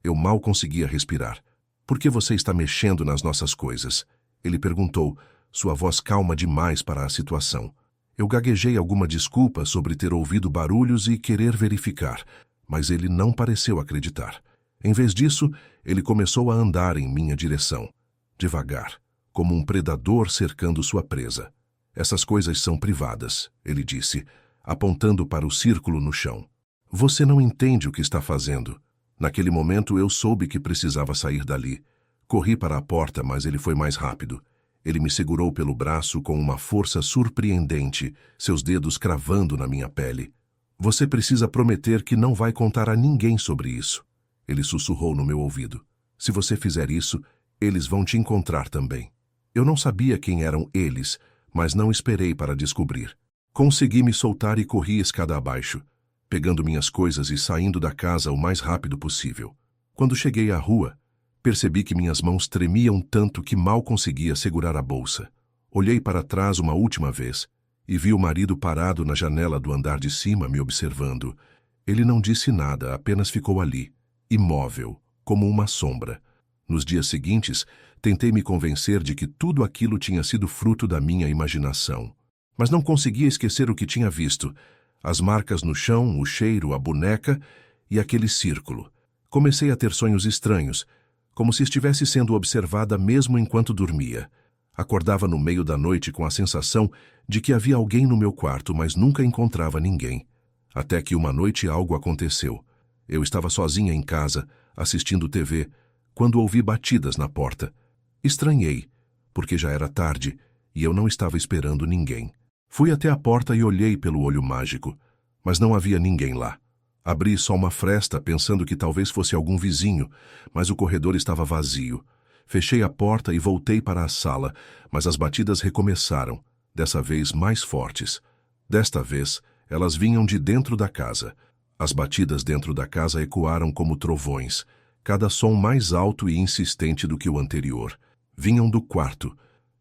Eu mal conseguia respirar. Por que você está mexendo nas nossas coisas? Ele perguntou, sua voz calma demais para a situação. Eu gaguejei alguma desculpa sobre ter ouvido barulhos e querer verificar, mas ele não pareceu acreditar. Em vez disso, ele começou a andar em minha direção, devagar, como um predador cercando sua presa. Essas coisas são privadas, ele disse, apontando para o círculo no chão. Você não entende o que está fazendo. Naquele momento eu soube que precisava sair dali. Corri para a porta, mas ele foi mais rápido. Ele me segurou pelo braço com uma força surpreendente, seus dedos cravando na minha pele. Você precisa prometer que não vai contar a ninguém sobre isso. Ele sussurrou no meu ouvido. Se você fizer isso, eles vão te encontrar também. Eu não sabia quem eram eles, mas não esperei para descobrir. Consegui me soltar e corri escada abaixo, pegando minhas coisas e saindo da casa o mais rápido possível. Quando cheguei à rua, percebi que minhas mãos tremiam tanto que mal conseguia segurar a bolsa. Olhei para trás uma última vez e vi o marido parado na janela do andar de cima me observando. Ele não disse nada, apenas ficou ali, imóvel, como uma sombra. Nos dias seguintes, tentei me convencer de que tudo aquilo tinha sido fruto da minha imaginação. Mas não conseguia esquecer o que tinha visto. As marcas no chão, o cheiro, a boneca e aquele círculo. Comecei a ter sonhos estranhos, como se estivesse sendo observada mesmo enquanto dormia. Acordava no meio da noite com a sensação de que havia alguém no meu quarto, mas nunca encontrava ninguém. Até que uma noite algo aconteceu. Eu estava sozinha em casa, assistindo TV, quando ouvi batidas na porta. Estranhei, porque já era tarde e eu não estava esperando ninguém. Fui até a porta e olhei pelo olho mágico, mas não havia ninguém lá. Abri só uma fresta, pensando que talvez fosse algum vizinho, mas o corredor estava vazio. Fechei a porta e voltei para a sala, mas as batidas recomeçaram, dessa vez mais fortes. Desta vez, elas vinham de dentro da casa. As batidas dentro da casa ecoaram como trovões, cada som mais alto e insistente do que o anterior. Vinham do quarto.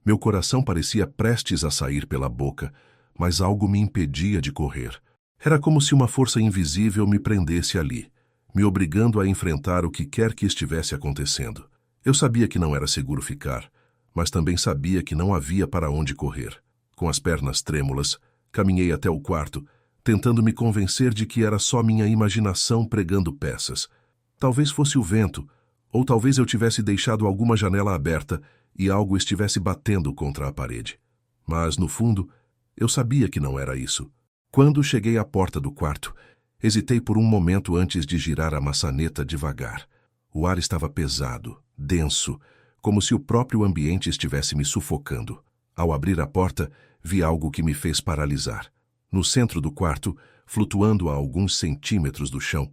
Meu coração parecia prestes a sair pela boca, mas algo me impedia de correr. Era como se uma força invisível me prendesse ali, me obrigando a enfrentar o que quer que estivesse acontecendo. Eu sabia que não era seguro ficar, mas também sabia que não havia para onde correr. Com as pernas trêmulas, caminhei até o quarto, tentando me convencer de que era só minha imaginação pregando peças. Talvez fosse o vento, ou talvez eu tivesse deixado alguma janela aberta e algo estivesse batendo contra a parede. Mas, no fundo, eu sabia que não era isso. Quando cheguei à porta do quarto, hesitei por um momento antes de girar a maçaneta devagar. O ar estava pesado, denso, como se o próprio ambiente estivesse me sufocando. Ao abrir a porta, vi algo que me fez paralisar. No centro do quarto, flutuando a alguns centímetros do chão,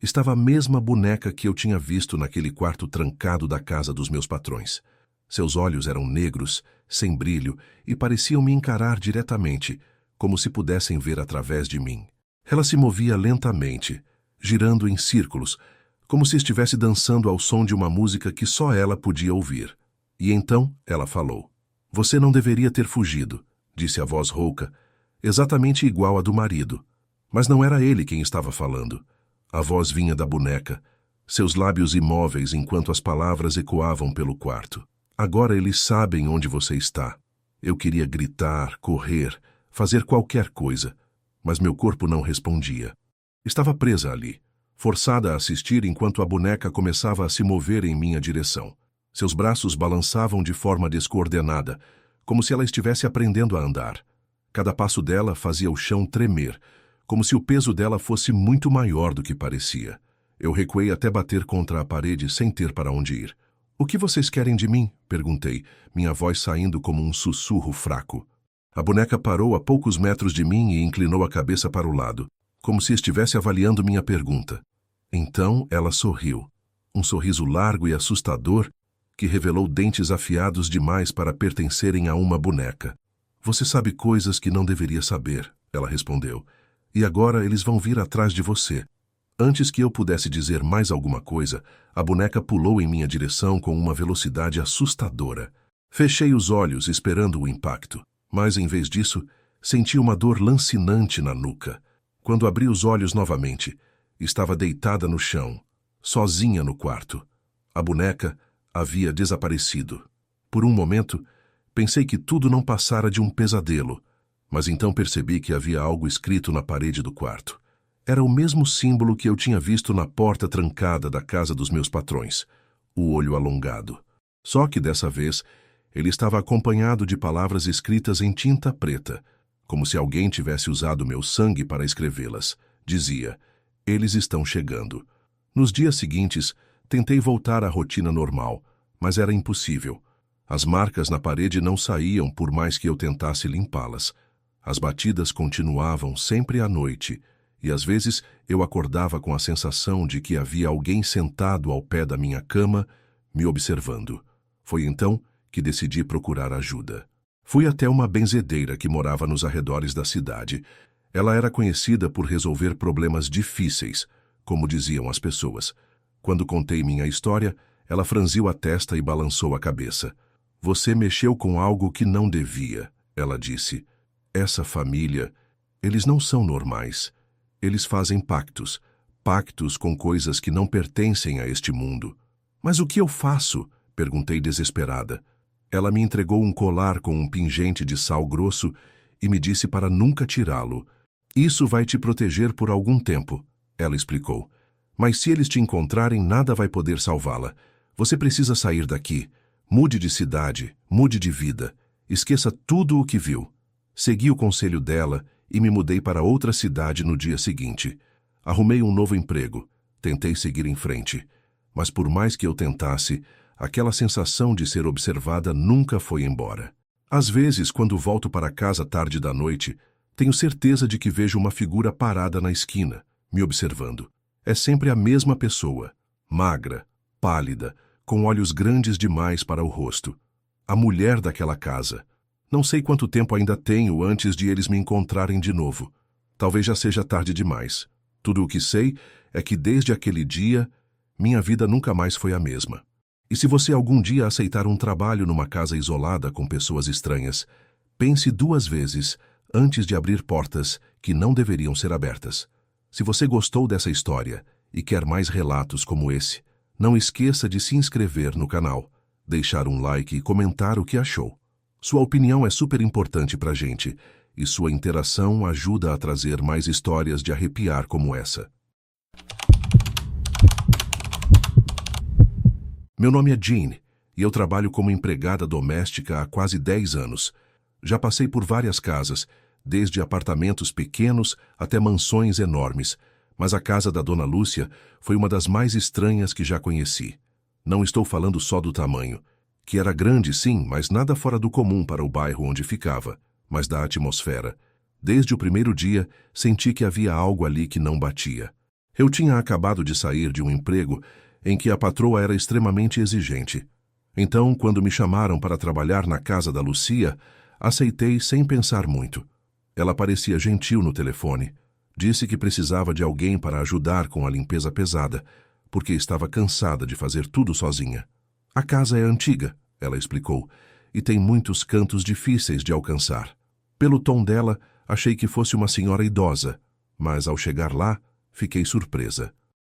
estava a mesma boneca que eu tinha visto naquele quarto trancado da casa dos meus patrões. Seus olhos eram negros, sem brilho, e pareciam me encarar diretamente, como se pudessem ver através de mim. Ela se movia lentamente, girando em círculos, como se estivesse dançando ao som de uma música que só ela podia ouvir. E então ela falou. Você não deveria ter fugido, disse a voz rouca, exatamente igual à do marido. Mas não era ele quem estava falando. A voz vinha da boneca, seus lábios imóveis enquanto as palavras ecoavam pelo quarto. Agora eles sabem onde você está. Eu queria gritar, correr, fazer qualquer coisa, mas meu corpo não respondia. Estava presa ali, forçada a assistir enquanto a boneca começava a se mover em minha direção. Seus braços balançavam de forma descoordenada, como se ela estivesse aprendendo a andar. Cada passo dela fazia o chão tremer, como se o peso dela fosse muito maior do que parecia. Eu recuei até bater contra a parede sem ter para onde ir. O que vocês querem de mim? Perguntei, minha voz saindo como um sussurro fraco. A boneca parou a poucos metros de mim e inclinou a cabeça para o lado, como se estivesse avaliando minha pergunta. Então ela sorriu, um sorriso largo e assustador que revelou dentes afiados demais para pertencerem a uma boneca. Você sabe coisas que não deveria saber, ela respondeu, e agora eles vão vir atrás de você. Antes que eu pudesse dizer mais alguma coisa, a boneca pulou em minha direção com uma velocidade assustadora. Fechei os olhos esperando o impacto. Mas, em vez disso, Senti uma dor lancinante na nuca. Quando abri os olhos novamente, estava deitada no chão, sozinha no quarto. A boneca havia desaparecido. Por um momento, pensei que tudo não passara de um pesadelo, mas então percebi que havia algo escrito na parede do quarto. Era o mesmo símbolo que eu tinha visto na porta trancada da casa dos meus patrões, o olho alongado. Só que dessa vez, ele estava acompanhado de palavras escritas em tinta preta, como se alguém tivesse usado meu sangue para escrevê-las. Dizia: "Eles estão chegando." Nos dias seguintes, tentei voltar à rotina normal, mas era impossível. As marcas na parede não saíam por mais que eu tentasse limpá-las. As batidas continuavam sempre à noite, e às vezes eu acordava com a sensação de que havia alguém sentado ao pé da minha cama, me observando. Foi então que decidi procurar ajuda. Fui até uma benzedeira que morava nos arredores da cidade. Ela era conhecida por resolver problemas difíceis, como diziam as pessoas. Quando contei minha história, ela franziu a testa e balançou a cabeça. "Você mexeu com algo que não devia," ela disse. "Essa família, eles não são normais. Eles fazem pactos com coisas que não pertencem a este mundo." "Mas o que eu faço?" perguntei desesperada. Ela me entregou um colar com um pingente de sal grosso e me disse para nunca tirá-lo. "Isso vai te proteger por algum tempo," ela explicou. "Mas se eles te encontrarem, nada vai poder salvá-la. Você precisa sair daqui. Mude de cidade, mude de vida. Esqueça tudo o que viu." Segui o conselho dela e me mudei para outra cidade no dia seguinte. Arrumei um novo emprego. Tentei seguir em frente. Mas por mais que eu tentasse, aquela sensação de ser observada nunca foi embora. Às vezes, quando volto para casa tarde da noite, tenho certeza de que vejo uma figura parada na esquina, me observando. É sempre a mesma pessoa, magra, pálida, com olhos grandes demais para o rosto. A mulher daquela casa. Não sei quanto tempo ainda tenho antes de eles me encontrarem de novo. Talvez já seja tarde demais. Tudo o que sei é que desde aquele dia, minha vida nunca mais foi a mesma. E se você algum dia aceitar um trabalho numa casa isolada com pessoas estranhas, pense 2 vezes antes de abrir portas que não deveriam ser abertas. Se você gostou dessa história e quer mais relatos como esse, não esqueça de se inscrever no canal, deixar um like e comentar o que achou. Sua opinião é super importante pra gente, e sua interação ajuda a trazer mais histórias de arrepiar como essa. Meu nome é Jean, e eu trabalho como empregada doméstica há quase 10 anos. Já passei por várias casas, desde apartamentos pequenos até mansões enormes, mas a casa da Dona Lúcia foi uma das mais estranhas que já conheci. Não estou falando só do tamanho, que era grande sim, mas nada fora do comum para o bairro onde ficava, mas da atmosfera. Desde o primeiro dia, senti que havia algo ali que não batia. Eu tinha acabado de sair de um emprego em que a patroa era extremamente exigente. Então, quando me chamaram para trabalhar na casa da Lúcia, aceitei sem pensar muito. Ela parecia gentil no telefone. Disse que precisava de alguém para ajudar com a limpeza pesada, porque estava cansada de fazer tudo sozinha. "A casa é antiga," ela explicou, "e tem muitos cantos difíceis de alcançar." Pelo tom dela, achei que fosse uma senhora idosa, mas ao chegar lá, fiquei surpresa.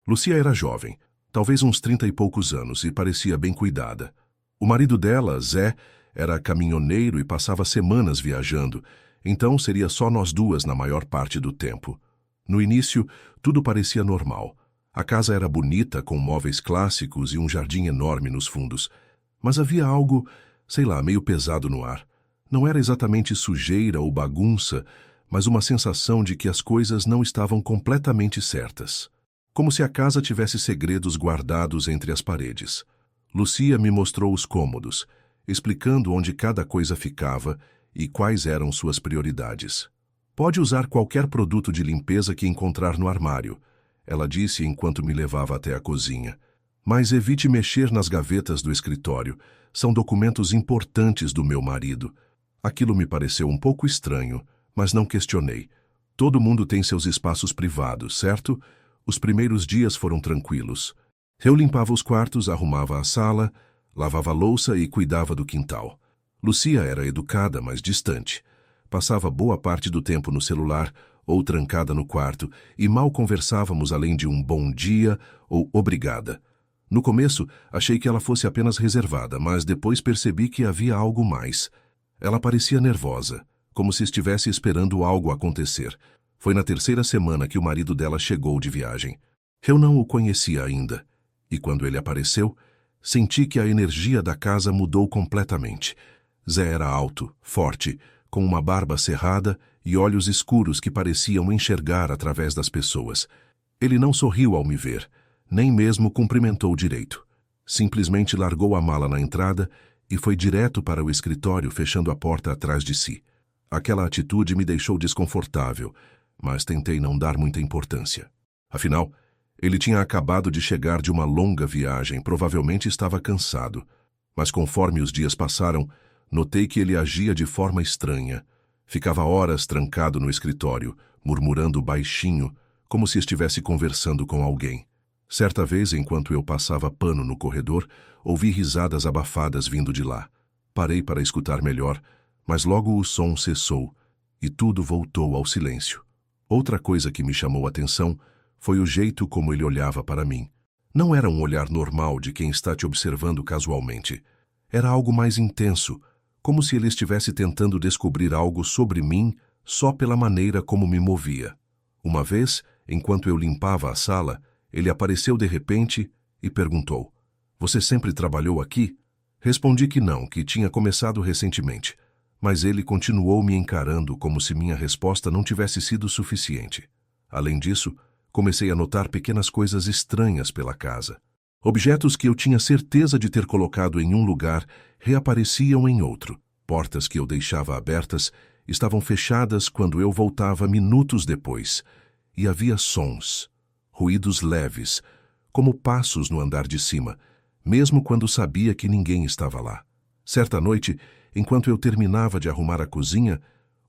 Lúcia era jovem, talvez uns 30 e poucos anos, e parecia bem cuidada. O marido dela, Zé, era caminhoneiro e passava semanas viajando, então seria só nós duas na maior parte do tempo. No início, tudo parecia normal. A casa era bonita, com móveis clássicos e um jardim enorme nos fundos. Mas havia algo, sei lá, meio pesado no ar. Não era exatamente sujeira ou bagunça, mas uma sensação de que as coisas não estavam completamente certas. Como se a casa tivesse segredos guardados entre as paredes. Lúcia me mostrou os cômodos, explicando onde cada coisa ficava e quais eram suas prioridades. "Pode usar qualquer produto de limpeza que encontrar no armário," ela disse enquanto me levava até a cozinha. "Mas evite mexer nas gavetas do escritório. São documentos importantes do meu marido." Aquilo me pareceu um pouco estranho, mas não questionei. Todo mundo tem seus espaços privados, certo? Os primeiros dias foram tranquilos. Eu limpava os quartos, arrumava a sala, lavava a louça e cuidava do quintal. Lúcia era educada, mas distante. Passava boa parte do tempo no celular ou trancada no quarto e mal conversávamos além de um bom dia ou obrigada. No começo, achei que ela fosse apenas reservada, mas depois percebi que havia algo mais. Ela parecia nervosa, como se estivesse esperando algo acontecer. Foi na terceira semana que o marido dela chegou de viagem. Eu não o conhecia ainda, e quando ele apareceu, senti que a energia da casa mudou completamente. Zé era alto, forte, com uma barba cerrada e olhos escuros que pareciam enxergar através das pessoas. Ele não sorriu ao me ver, nem mesmo cumprimentou direito. Simplesmente largou a mala na entrada e foi direto para o escritório, fechando a porta atrás de si. Aquela atitude me deixou desconfortável, mas tentei não dar muita importância. Afinal, ele tinha acabado de chegar de uma longa viagem, provavelmente estava cansado. Mas conforme os dias passaram, notei que ele agia de forma estranha. Ficava horas trancado no escritório, murmurando baixinho, como se estivesse conversando com alguém. Certa vez, enquanto eu passava pano no corredor, ouvi risadas abafadas vindo de lá. Parei para escutar melhor, mas logo o som cessou e tudo voltou ao silêncio. Outra coisa que me chamou a atenção foi o jeito como ele olhava para mim. Não era um olhar normal de quem está te observando casualmente. Era algo mais intenso, como se ele estivesse tentando descobrir algo sobre mim só pela maneira como me movia. Uma vez, enquanto eu limpava a sala, ele apareceu de repente e perguntou: "Você sempre trabalhou aqui?" Respondi que não, que tinha começado recentemente, mas ele continuou me encarando como se minha resposta não tivesse sido suficiente. Além disso, comecei a notar pequenas coisas estranhas pela casa. Objetos que eu tinha certeza de ter colocado em um lugar reapareciam em outro. Portas que eu deixava abertas estavam fechadas quando eu voltava minutos depois. E havia sons, ruídos leves, como passos no andar de cima, mesmo quando sabia que ninguém estava lá. Certa noite, enquanto eu terminava de arrumar a cozinha,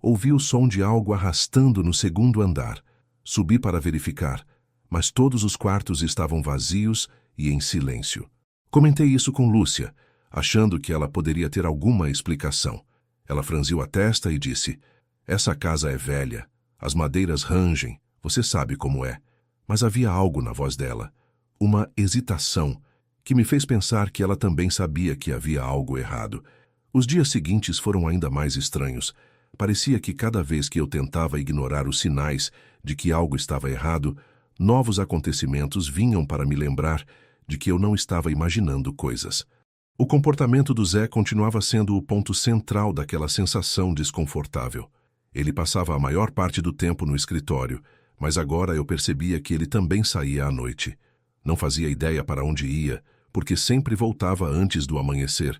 ouvi o som de algo arrastando no segundo andar. Subi para verificar, mas todos os quartos estavam vazios e em silêncio. Comentei isso com Lúcia, achando que ela poderia ter alguma explicação. Ela franziu a testa e disse: "Essa casa é velha, as madeiras rangem, você sabe como é." Mas havia algo na voz dela, uma hesitação, que me fez pensar que ela também sabia que havia algo errado. Os dias seguintes foram ainda mais estranhos. Parecia que cada vez que eu tentava ignorar os sinais de que algo estava errado, novos acontecimentos vinham para me lembrar de que eu não estava imaginando coisas. O comportamento do Zé continuava sendo o ponto central daquela sensação desconfortável. Ele passava a maior parte do tempo no escritório, mas agora eu percebia que ele também saía à noite. Não fazia ideia para onde ia, porque sempre voltava antes do amanhecer,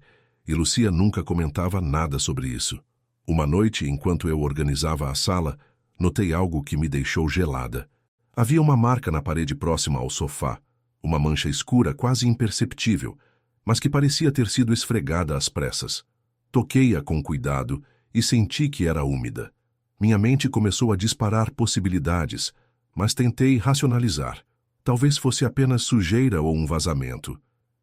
e Lucia nunca comentava nada sobre isso. Uma noite, enquanto eu organizava a sala, notei algo que me deixou gelada. Havia uma marca na parede próxima ao sofá, uma mancha escura quase imperceptível, mas que parecia ter sido esfregada às pressas. Toquei-a com cuidado e senti que era úmida. Minha mente começou a disparar possibilidades, mas tentei racionalizar. Talvez fosse apenas sujeira ou um vazamento.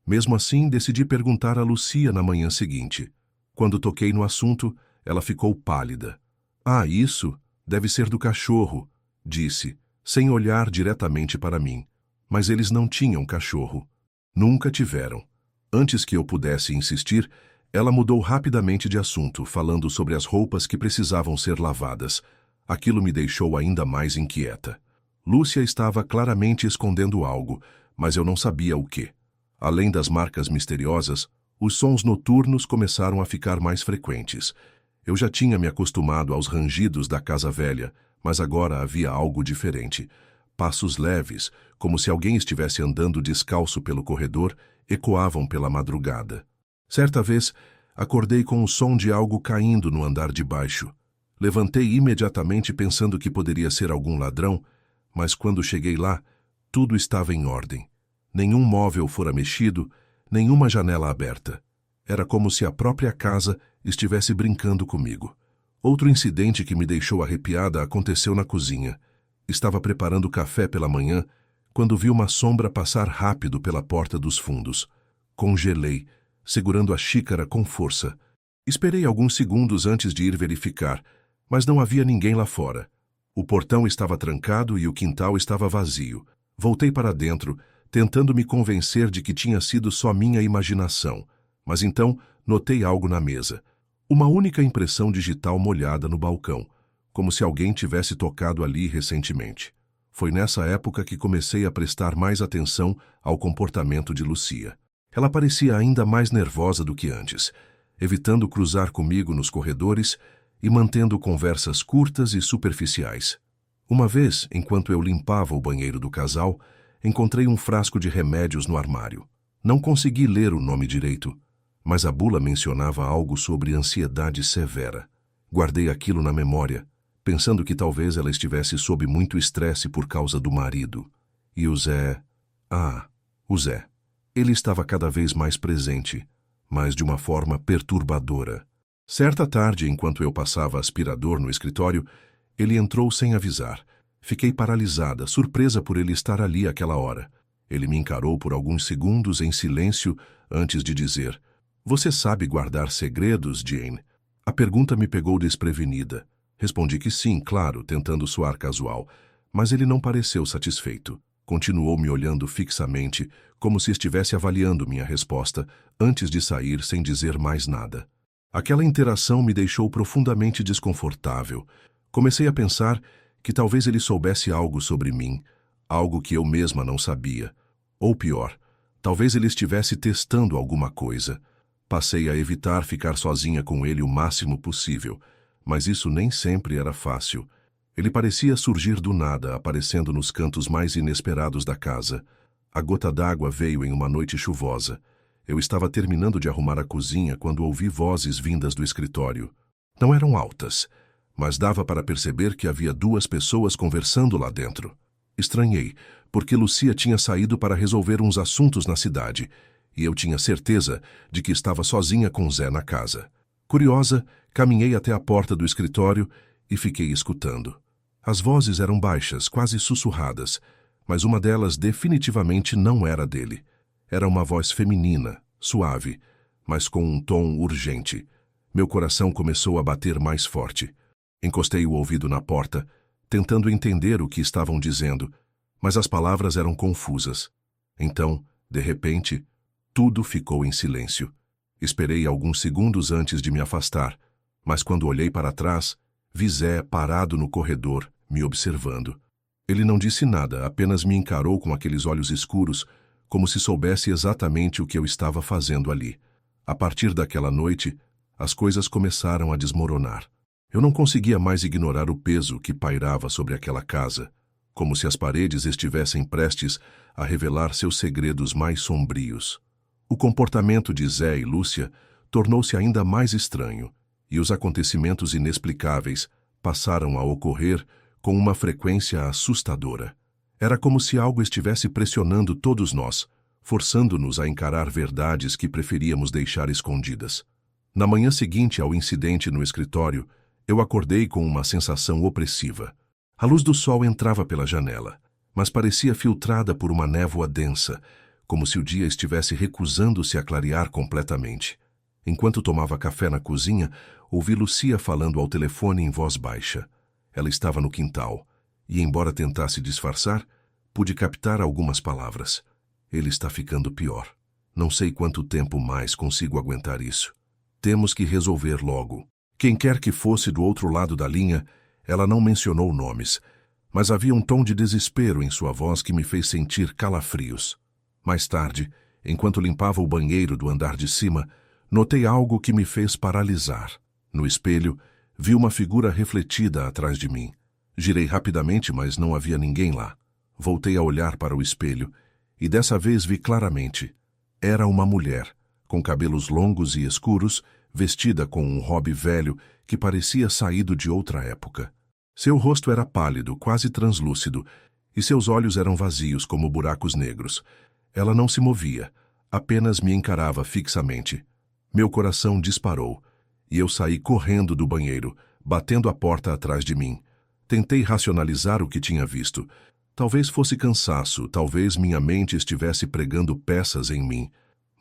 Mesmo assim, decidi perguntar a Lucia na manhã seguinte. Quando toquei no assunto, ela ficou pálida. "Ah, isso deve ser do cachorro", disse, sem olhar diretamente para mim. Mas eles não tinham cachorro. Nunca tiveram. Antes que eu pudesse insistir, ela mudou rapidamente de assunto, falando sobre as roupas que precisavam ser lavadas. Aquilo me deixou ainda mais inquieta. Lúcia estava claramente escondendo algo, mas eu não sabia o quê. Além das marcas misteriosas, os sons noturnos começaram a ficar mais frequentes. Eu já tinha me acostumado aos rangidos da casa velha, mas agora havia algo diferente. Passos leves, como se alguém estivesse andando descalço pelo corredor, ecoavam pela madrugada. Certa vez, acordei com o som de algo caindo no andar de baixo. Levantei imediatamente pensando que poderia ser algum ladrão, mas quando cheguei lá, tudo estava em ordem. Nenhum móvel fora mexido, nenhuma janela aberta. Era como se a própria casa estivesse brincando comigo. Outro incidente que me deixou arrepiada aconteceu na cozinha. Estava preparando café pela manhã, quando vi uma sombra passar rápido pela porta dos fundos. Congelei, segurando a xícara com força. Esperei alguns segundos antes de ir verificar, Mas não havia ninguém lá fora. O portão estava trancado e o quintal estava vazio. Voltei para dentro, tentando me convencer de que tinha sido só minha imaginação. Mas então notei algo na mesa. Uma única impressão digital molhada no balcão, como se alguém tivesse tocado ali recentemente. Foi nessa época que comecei a prestar mais atenção ao comportamento de Lucia. Ela parecia ainda mais nervosa do que antes, evitando cruzar comigo nos corredores e mantendo conversas curtas e superficiais. Uma vez, enquanto eu limpava o banheiro do casal, encontrei um frasco de remédios no armário. Não consegui ler o nome direito, mas a bula mencionava algo sobre ansiedade severa. Guardei aquilo na memória, pensando que talvez ela estivesse sob muito estresse por causa do marido. E o Zé... o Zé. Ele estava cada vez mais presente, mas de uma forma perturbadora. Certa tarde, enquanto eu passava aspirador no escritório, ele entrou sem avisar. Fiquei paralisada, surpresa por ele estar ali àquela hora. Ele me encarou por alguns segundos em silêncio antes de dizer: "Você sabe guardar segredos, Jane?" A pergunta me pegou desprevenida. Respondi que sim, claro, tentando soar casual, mas ele não pareceu satisfeito. Continuou me olhando fixamente, como se estivesse avaliando minha resposta, antes de sair sem dizer mais nada. Aquela interação me deixou profundamente desconfortável. Comecei a pensar que talvez ele soubesse algo sobre mim, algo que eu mesma não sabia. Ou pior, talvez ele estivesse testando alguma coisa. Passei a evitar ficar sozinha com ele o máximo possível, mas isso nem sempre era fácil. Ele parecia surgir do nada, aparecendo nos cantos mais inesperados da casa. A gota d'água veio em uma noite chuvosa. Eu estava terminando de arrumar a cozinha quando ouvi vozes vindas do escritório. Não eram altas, mas dava para perceber que havia duas pessoas conversando lá dentro. Estranhei, porque Lucia tinha saído para resolver uns assuntos na cidade, e eu tinha certeza de que estava sozinha com Zé na casa. Curiosa, caminhei até a porta do escritório e fiquei escutando. As vozes eram baixas, quase sussurradas, mas uma delas definitivamente não era dele. Era uma voz feminina, suave, mas com um tom urgente. Meu coração começou a bater mais forte. Encostei o ouvido na porta, tentando entender o que estavam dizendo, mas as palavras eram confusas. Então, de repente, tudo ficou em silêncio. Esperei alguns segundos antes de me afastar, mas quando olhei para trás, vi Zé parado no corredor, me observando. Ele não disse nada, apenas me encarou com aqueles olhos escuros, como se soubesse exatamente o que eu estava fazendo ali. A partir daquela noite, as coisas começaram a desmoronar. Eu não conseguia mais ignorar o peso que pairava sobre aquela casa, como se as paredes estivessem prestes a revelar seus segredos mais sombrios. O comportamento de Zé e Lúcia tornou-se ainda mais estranho, e os acontecimentos inexplicáveis passaram a ocorrer com uma frequência assustadora. Era como se algo estivesse pressionando todos nós, forçando-nos a encarar verdades que preferíamos deixar escondidas. Na manhã seguinte ao incidente no escritório, eu acordei com uma sensação opressiva. A luz do sol entrava pela janela, mas parecia filtrada por uma névoa densa, como se o dia estivesse recusando-se a clarear completamente. Enquanto tomava café na cozinha, ouvi Lucia falando ao telefone em voz baixa. Ela estava no quintal, e embora tentasse disfarçar, pude captar algumas palavras. Ele está ficando pior. Não sei quanto tempo mais consigo aguentar isso. Temos que resolver logo. Quem quer que fosse do outro lado da linha, ela não mencionou nomes, mas havia um tom de desespero em sua voz que me fez sentir calafrios. Mais tarde, enquanto limpava o banheiro do andar de cima, notei algo que me fez paralisar. No espelho, vi uma figura refletida atrás de mim. Girei rapidamente, mas não havia ninguém lá. Voltei a olhar para o espelho, e dessa vez vi claramente. Era uma mulher, com cabelos longos e escuros, vestida com um robe velho que parecia saído de outra época. Seu rosto era pálido, quase translúcido, e seus olhos eram vazios como buracos negros. Ela não se movia, apenas me encarava fixamente. Meu coração disparou, e eu saí correndo do banheiro, batendo a porta atrás de mim. Tentei racionalizar o que tinha visto. Talvez fosse cansaço, talvez minha mente estivesse pregando peças em mim,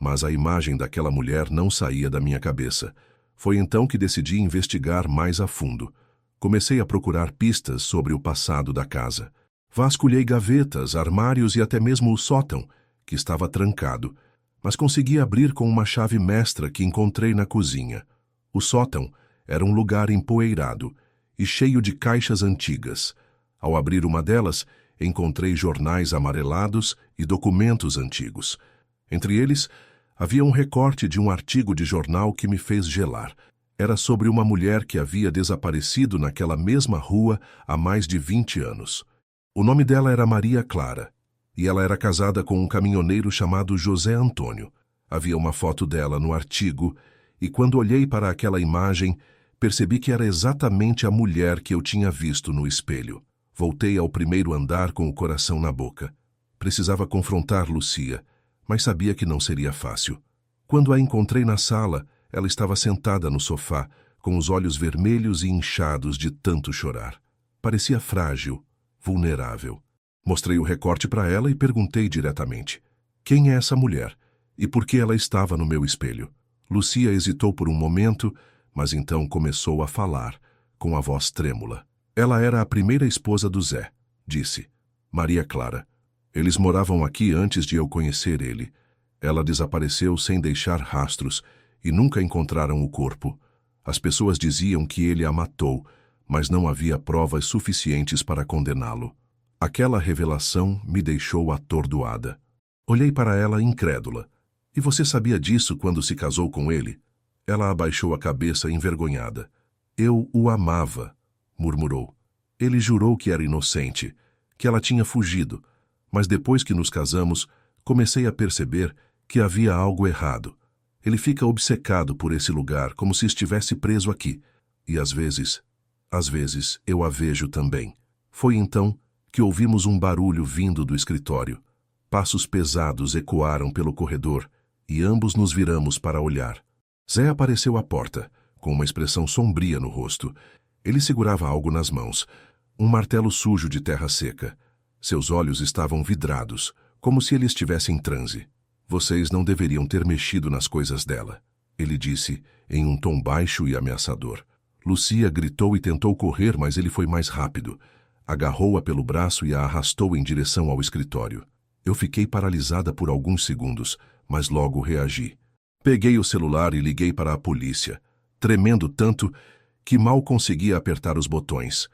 mas a imagem daquela mulher não saía da minha cabeça. Foi então que decidi investigar mais a fundo. Comecei a procurar pistas sobre o passado da casa. Vasculhei gavetas, armários e até mesmo o sótão, que estava trancado, mas consegui abrir com uma chave mestra que encontrei na cozinha. O sótão era um lugar empoeirado e cheio de caixas antigas. Ao abrir uma delas, encontrei jornais amarelados e documentos antigos. Entre eles, havia um recorte de um artigo de jornal que me fez gelar. Era sobre uma mulher que havia desaparecido naquela mesma rua há mais de 20 anos. O nome dela era Maria Clara, e ela era casada com um caminhoneiro chamado José Antônio. Havia uma foto dela no artigo, e quando olhei para aquela imagem, percebi que era exatamente a mulher que eu tinha visto no espelho. Voltei ao primeiro andar com o coração na boca. Precisava confrontar Lucia, mas sabia que não seria fácil. Quando a encontrei na sala, ela estava sentada no sofá, com os olhos vermelhos e inchados de tanto chorar. Parecia frágil, vulnerável. Mostrei o recorte para ela e perguntei diretamente: quem é essa mulher? E por que ela estava no meu espelho? Lucia hesitou por um momento, mas então começou a falar, com a voz trêmula. Ela era a primeira esposa do Zé, disse. Maria Clara. Eles moravam aqui antes de eu conhecer ele. Ela desapareceu sem deixar rastros e nunca encontraram o corpo. As pessoas diziam que ele a matou, mas não havia provas suficientes para condená-lo. Aquela revelação me deixou atordoada. Olhei para ela incrédula. E você sabia disso quando se casou com ele? Ela abaixou a cabeça envergonhada. Eu o amava, murmurou. Ele jurou que era inocente, que ela tinha fugido, mas depois que nos casamos, comecei a perceber que havia algo errado. Ele fica obcecado por esse lugar, como se estivesse preso aqui. E às vezes, eu a vejo também. Foi então que ouvimos um barulho vindo do escritório. Passos pesados ecoaram pelo corredor e ambos nos viramos para olhar. Zé apareceu à porta, com uma expressão sombria no rosto. Ele segurava algo nas mãos, um martelo sujo de terra seca. Seus olhos estavam vidrados, como se ele estivesse em transe. Vocês não deveriam ter mexido nas coisas dela, ele disse, em um tom baixo e ameaçador. Lucia gritou e tentou correr, mas ele foi mais rápido. Agarrou-a pelo braço e a arrastou em direção ao escritório. Eu fiquei paralisada por alguns segundos, mas logo reagi. Peguei o celular e liguei para a polícia, tremendo tanto que mal conseguia apertar os botões.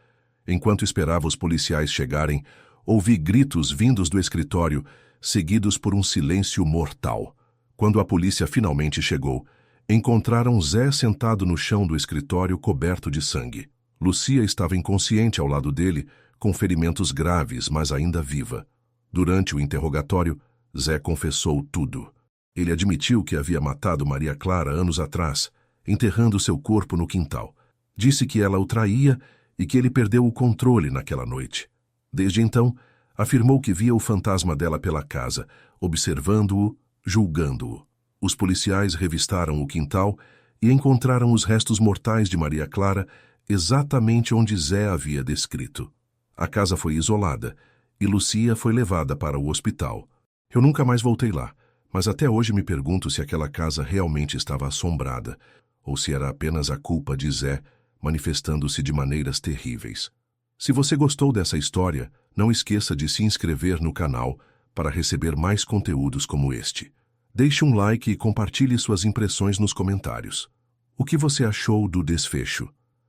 Enquanto esperava os policiais chegarem, ouvi gritos vindos do escritório, seguidos por um silêncio mortal. Quando a polícia finalmente chegou, encontraram Zé sentado no chão do escritório coberto de sangue. Lucia estava inconsciente ao lado dele, com ferimentos graves, mas ainda viva. Durante o interrogatório, Zé confessou tudo. Ele admitiu que havia matado Maria Clara anos atrás, enterrando seu corpo no quintal. Disse que ela o traía e que ele perdeu o controle naquela noite. Desde então, afirmou que via o fantasma dela pela casa, observando-o, julgando-o. Os policiais revistaram o quintal e encontraram os restos mortais de Maria Clara exatamente onde Zé havia descrito. A casa foi isolada e Lucia foi levada para o hospital. Eu nunca mais voltei lá, mas até hoje me pergunto se aquela casa realmente estava assombrada ou se era apenas a culpa de Zé manifestando-se de maneiras terríveis. Se você gostou dessa história, não esqueça de se inscrever no canal para receber mais conteúdos como este. Deixe um like e compartilhe suas impressões nos comentários. O que você achou do desfecho?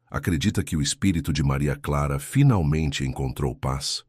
Acredita que o espírito de Maria Clara finalmente encontrou paz?